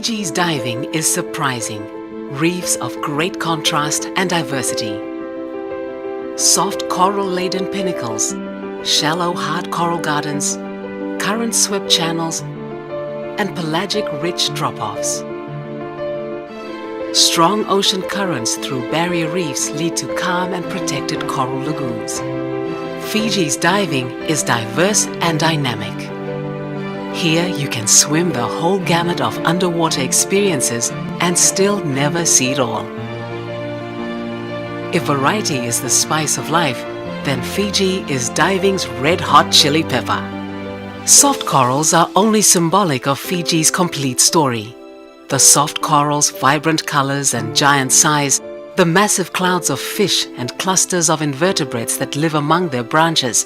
Fiji's diving is surprising. Reefs of great contrast and diversity. Soft coral-laden pinnacles, shallow hard coral gardens, current-swept channels, and pelagic rich drop-offs. Strong ocean currents through barrier reefs lead to calm and protected coral lagoons. Fiji's diving is diverse and dynamic. Here you can swim the whole gamut of underwater experiences and still never see it all. If variety is the spice of life, then Fiji is diving's red-hot chili pepper. Soft corals are only symbolic of Fiji's complete story. The soft corals' vibrant colors and giant size, the massive clouds of fish and clusters of invertebrates that live among their branches,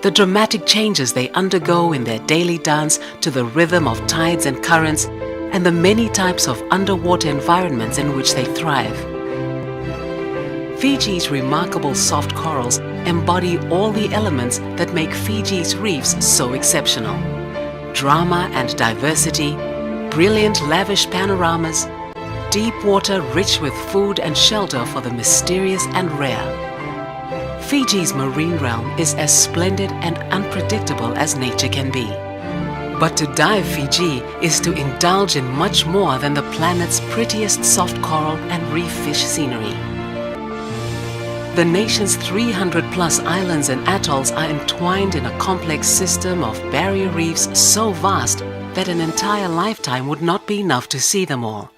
the dramatic changes they undergo in their daily dance to the rhythm of tides and currents, and the many types of underwater environments in which they thrive. Fiji's remarkable soft corals embody all the elements that make Fiji's reefs so exceptional. Drama and diversity, brilliant lavish panoramas, deep water rich with food and shelter for the mysterious and rare. Fiji's marine realm is as splendid and unpredictable as nature can be. But to dive Fiji is to indulge in much more than the planet's prettiest soft coral and reef fish scenery. The nation's 300+ islands and atolls are entwined in a complex system of barrier reefs so vast that an entire lifetime would not be enough to see them all.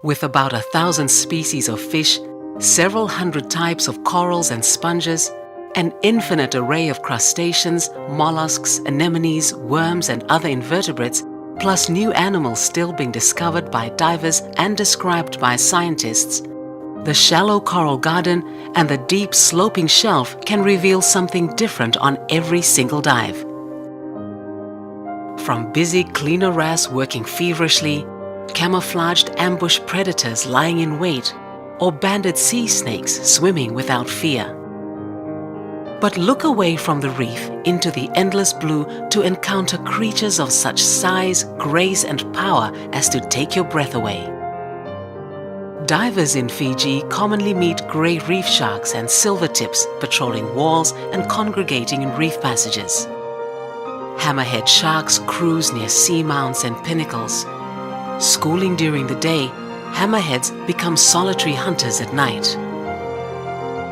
With about 1,000 species of fish, several hundred types of corals and sponges, an infinite array of crustaceans, mollusks, anemones, worms and other invertebrates, plus new animals still being discovered by divers and described by scientists, the shallow coral garden and the deep sloping shelf can reveal something different on every single dive. From busy cleaner wrasse working feverishly, camouflaged ambush predators lying in wait, or banded sea snakes swimming without fear. But look away from the reef into the endless blue to encounter creatures of such size, grace and power as to take your breath away. Divers in Fiji commonly meet grey reef sharks and silvertips patrolling walls and congregating in reef passages. Hammerhead sharks cruise near seamounts and pinnacles. Schooling during the day, hammerheads become solitary hunters at night.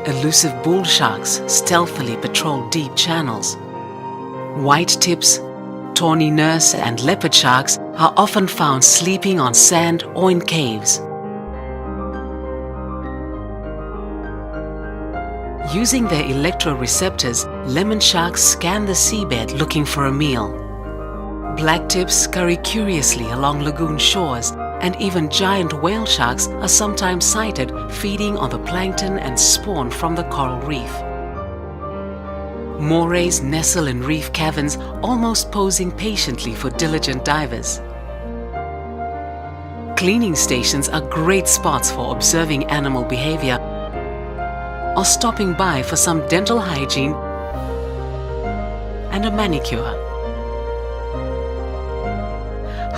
Elusive bull sharks stealthily patrol deep channels. White tips, tawny nurse and leopard sharks are often found sleeping on sand or in caves. Using their electroreceptors, lemon sharks scan the seabed looking for a meal. Blacktips scurry curiously along lagoon shores, and even giant whale sharks are sometimes sighted feeding on the plankton and spawn from the coral reef. Morays nestle in reef caverns, almost posing patiently for diligent divers. Cleaning stations are great spots for observing animal behavior or stopping by for some dental hygiene and a manicure.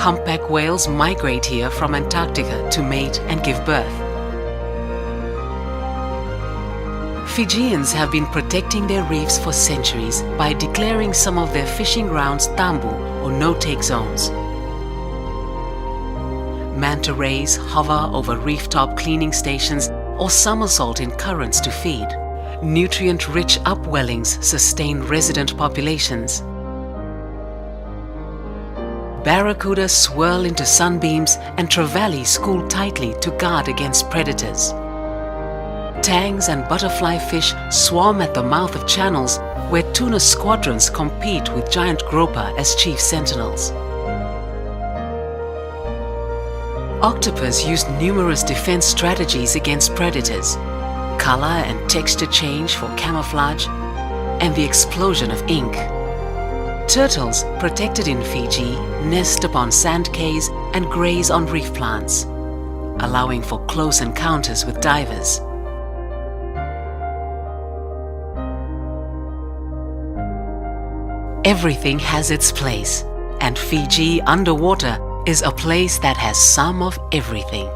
Humpback whales migrate here from Antarctica to mate and give birth. Fijians have been protecting their reefs for centuries by declaring some of their fishing grounds tambu or no-take zones. Manta rays hover over reef-top cleaning stations or somersault in currents to feed. Nutrient-rich upwellings sustain resident populations. Barracuda swirl into sunbeams and trevally school tightly to guard against predators. Tangs and butterfly fish swarm at the mouth of channels where tuna squadrons compete with giant grouper as chief sentinels. Octopus use numerous defense strategies against predators, color and texture change for camouflage, and the explosion of ink. Turtles, protected in Fiji, nest upon sand cays and graze on reef plants, allowing for close encounters with divers. Everything has its place, and Fiji underwater is a place that has some of everything.